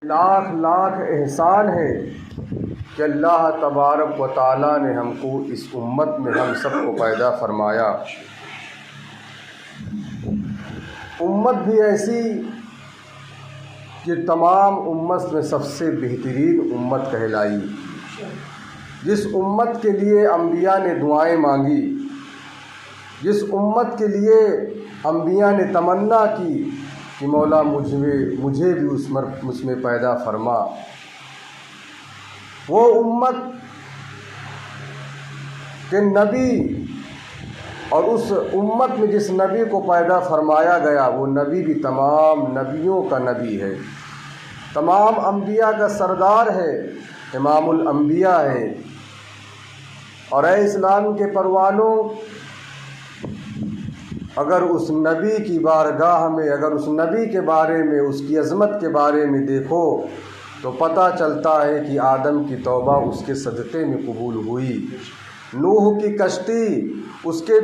لاکھ لاکھ احسان ہے کہ اللہ تبارک و تعالیٰ نے ہم کو اس امت میں ہم سب کو پیدا فرمایا۔ امت بھی ایسی کہ تمام امت میں سب سے بہترین امت کہلائی، جس امت کے لیے انبیاء نے دعائیں مانگی، جس امت کے لیے انبیاء نے تمنا کی کہ مولا مجھے بھی اس میں پیدا فرما۔ وہ امت کے نبی اور اس امت میں جس نبی کو پیدا فرمایا گیا وہ نبی بھی تمام نبیوں کا نبی ہے، تمام انبیاء کا سردار ہے، امام الانبیاء ہے۔ اور اے اسلام کے پروانوں، اگر اس نبی کی بارگاہ میں، اگر اس نبی کے بارے میں، اس کی عظمت کے بارے میں دیکھو تو پتہ چلتا ہے کہ آدم کی توبہ اس کے صدقے میں قبول ہوئی، نوح کی کشتی، اس کے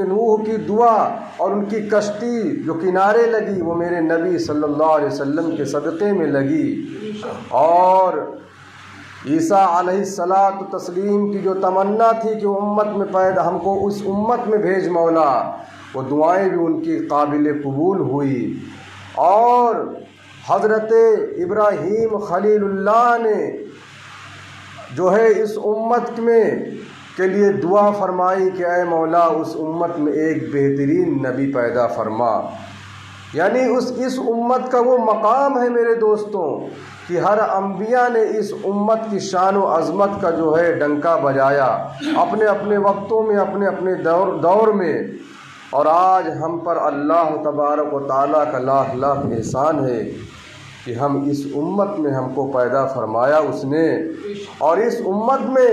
نوح کی دعا اور ان کی کشتی جو کنارے لگی وہ میرے نبی صلی اللہ علیہ وسلم کے صدقے میں لگی۔ اور عیسیٰ علیہ الصلاۃ والتسلیم کی جو تمنا تھی کہ امت میں پیدا، ہم کو اس امت میں بھیج مولا، وہ دعائیں بھی ان کی قابل قبول ہوئی۔ اور حضرت ابراہیم خلیل اللہ نے جو ہے اس امت میں کے لیے دعا فرمائی کہ اے مولا اس امت میں ایک بہترین نبی پیدا فرما۔ یعنی اس امت کا وہ مقام ہے میرے دوستوں کہ ہر انبیاء نے اس امت کی شان و عظمت کا جو ہے ڈنکا بجایا اپنے اپنے وقتوں میں، اپنے اپنے دور میں۔ اور آج ہم پر اللہ تبارک و تعالیٰ کا لاکھ لاکھ احسان ہے کہ ہم اس امت میں ہم کو پیدا فرمایا اس نے، اور اس امت میں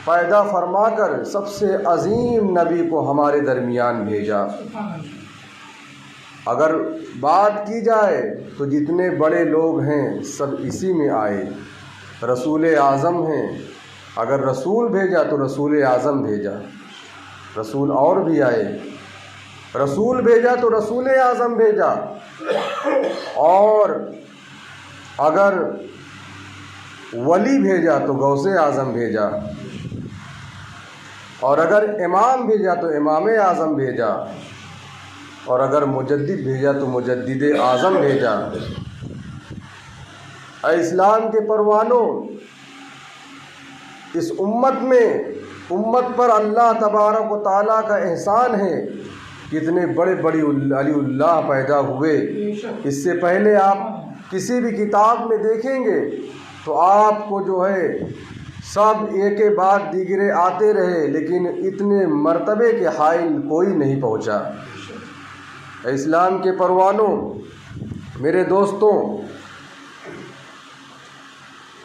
پیدا فرما کر سب سے عظیم نبی کو ہمارے درمیان بھیجا۔ اگر بات کی جائے تو جتنے بڑے لوگ ہیں سب اسی میں آئے، رسول اعظم ہیں، اگر رسول بھیجا تو رسول اعظم بھیجا، رسول اور بھی آئے، رسول بھیجا تو رسول اعظم بھیجا، اور اگر ولی بھیجا تو غوث اعظم بھیجا، اور اگر امام بھیجا تو امام اعظم بھیجا، اور اگر مجدد بھیجا تو مجدد اعظم بھیجا۔ اے اسلام کے پروانوں، اس امت پر اللہ تبارک و تعالیٰ کا احسان ہے، کتنے بڑے بڑے علی اللہ پیدا ہوئے۔ اس سے پہلے آپ کسی بھی کتاب میں دیکھیں گے تو آپ کو جو ہے سب ایک کے بعد دیگرے آتے رہے، لیکن اتنے مرتبے کے حائل کوئی نہیں پہنچا۔ اے اسلام کے پروانوں، میرے دوستوں،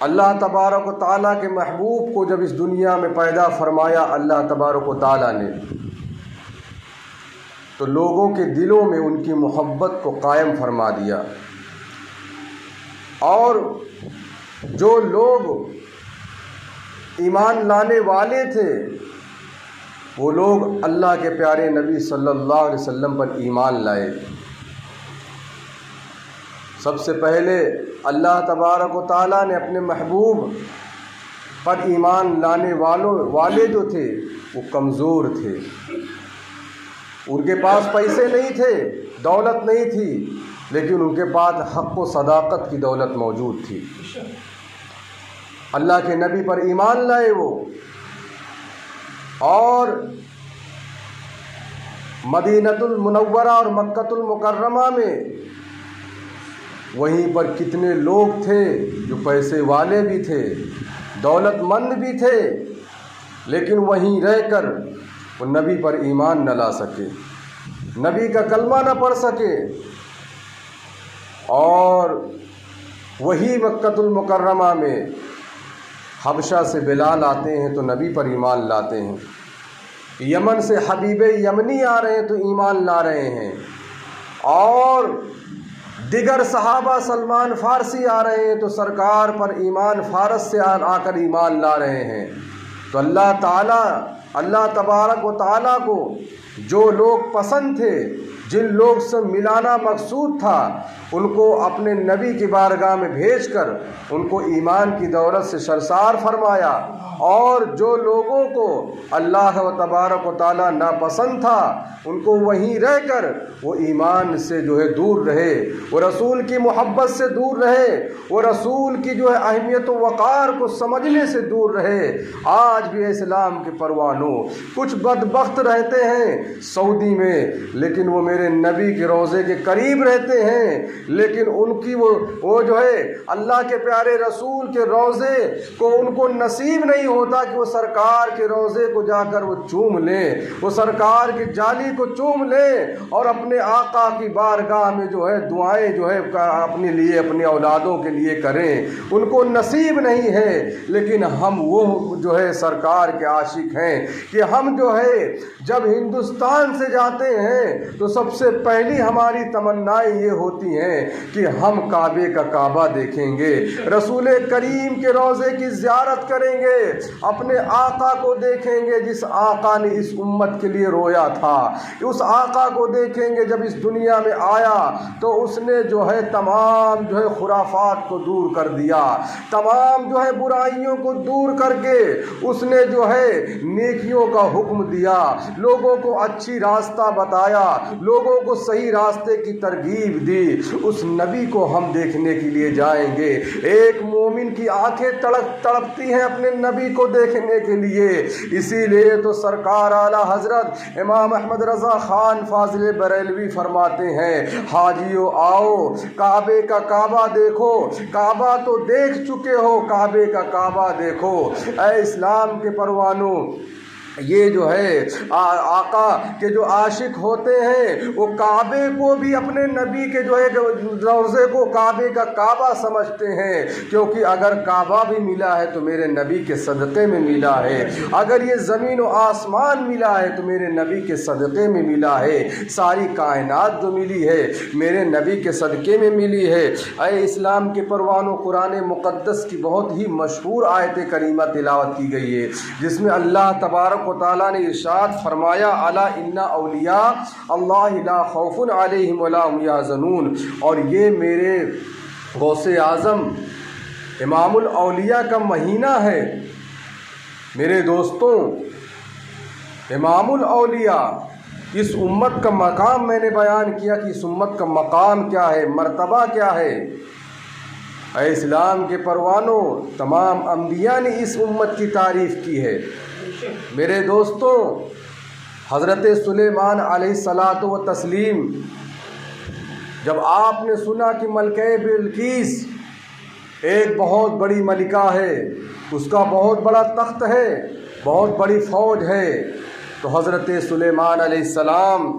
اللہ تبارک و تعالیٰ کے محبوب کو جب اس دنیا میں پیدا فرمایا اللہ تبارک و تعالیٰ نے، تو لوگوں کے دلوں میں ان کی محبت کو قائم فرما دیا، اور جو لوگ ایمان لانے والے تھے وہ لوگ اللہ کے پیارے نبی صلی اللہ علیہ وسلم پر ایمان لائے۔ سب سے پہلے اللہ تبارک و تعالیٰ نے اپنے محبوب پر ایمان لانے والے جو تھے وہ کمزور تھے، ان کے پاس پیسے نہیں تھے، دولت نہیں تھی، لیکن ان کے پاس حق و صداقت کی دولت موجود تھی۔ اللہ کے نبی پر ایمان لائے وہ، اور مدینۃ المنورہ اور مکۃ المکرمہ میں وہیں پر کتنے لوگ تھے جو پیسے والے بھی تھے، دولت مند بھی تھے، لیکن وہیں رہ کر وہ نبی پر ایمان نہ لا سکے، نبی کا کلمہ نہ پڑھ سکے۔ اور وہی مکۃ المکرمہ میں حبشہ سے بلال آتے ہیں تو نبی پر ایمان لاتے ہیں، یمن سے حبیب یمنی آ رہے ہیں تو ایمان لا رہے ہیں، اور دیگر صحابہ سلمان فارسی آ رہے ہیں تو سرکار پر ایمان فارس سے آ کر ایمان لا رہے ہیں۔ تو اللہ تعالیٰ اللہ تبارک و تعالیٰ کو جو لوگ پسند تھے، جن لوگ سے ملانا مقصود تھا، ان کو اپنے نبی کی بارگاہ میں بھیج کر ان کو ایمان کی دولت سے سرشار فرمایا، اور جو لوگوں کو اللہ و تبارک و تعالیٰ ناپسند تھا ان کو وہیں رہ کر وہ ایمان سے دور رہے، وہ رسول کی محبت سے دور رہے، وہ رسول کی اہمیت و وقار کو سمجھنے سے دور رہے۔ آج بھی اسلام کے پروانوں کچھ بدبخت رہتے ہیں سعودی میں، لیکن وہ میرے نبی کے روضے کے قریب رہتے ہیں، لیکن ان کی وہ اللہ کے پیارے رسول کے روضے کو ان کو نصیب نہیں ہوتا کہ وہ سرکار کے روضے کو جا کر وہ چوم لیں، وہ سرکار کی جالی کو چوم لیں اور اپنے آقا کی بارگاہ میں دعائیں اپنے لیے، اپنے اولادوں کے لیے کریں، ان کو نصیب نہیں ہے۔ لیکن ہم وہ سرکار کے عاشق ہیں کہ ہم جب ہندوستان سے جاتے ہیں تو سب سے پہلی ہماری تمنائیں یہ ہوتی ہیں کہ ہم کعبے کا کعبہ دیکھیں گے، رسول کریم کے روضے کی زیارت کریں گے، اپنے آقا کو دیکھیں گے جس آقا نے اس امت کے لیے رویا تھا، اس آقا کو دیکھیں گے جب اس دنیا میں آیا تو اس نے تمام خرافات کو دور کر دیا، تمام برائیوں کو دور کر کے اس نے نیکیوں کا حکم دیا، لوگوں کو اچھی راستہ بتایا، لوگوں کو صحیح راستے کی ترغیب دی۔ اس نبی کو ہم دیکھنے کے لیے جائیں گے۔ ایک مومن کی آنکھیں تڑپتی ہیں اپنے نبی کو دیکھنے کے لیے، اسی لیے تو سرکار اعلیٰ حضرت امام احمد رضا خان فاضل بریلوی فرماتے ہیں، حاجیو آؤ کعبے کا کعبہ دیکھو، کعبہ تو دیکھ چکے ہو، کعبے کا کعبہ دیکھو۔ اے اسلام کے پروانوں، یہ آقا کے عاشق ہوتے ہیں وہ کعبے کو بھی اپنے نبی کے روضے کو کعبے کا کعبہ سمجھتے ہیں، کیونکہ اگر کعبہ بھی ملا ہے تو میرے نبی کے صدقے میں ملا ہے، اگر یہ زمین و آسمان ملا ہے تو میرے نبی کے صدقے میں ملا ہے، ساری کائنات جو ملی ہے میرے نبی کے صدقے میں ملی ہے۔ اے اسلام کے پروانوں، قرآن مقدس کی بہت ہی مشہور آیت کریمہ تلاوت کی گئی ہے جس میں اللہ تبارک و تعالیٰ نے ارشاد فرمایا، الا ان اولیاء اللہ لا خوف علیہم ولا هم یحزنون، اور یہ میرے غوث اعظم امام الاولیاء کا مہینہ ہے۔ میرے دوستوں، امام الاولیاء اس امت کا مقام میں نے بیان کیا کہ اس امت کا مقام کیا ہے، مرتبہ کیا ہے۔ اے اسلام کے پروانوں، تمام انبیاء نے اس امت کی تعریف کی ہے۔ میرے دوستوں، حضرت سلیمان علیہ الصلاۃ والتسلیم، جب آپ نے سنا کہ ملکہ بلقیس ایک بہت بڑی ملکہ ہے، اس کا بہت بڑا تخت ہے، بہت بڑی فوج ہے، تو حضرت سلیمان علیہ السلام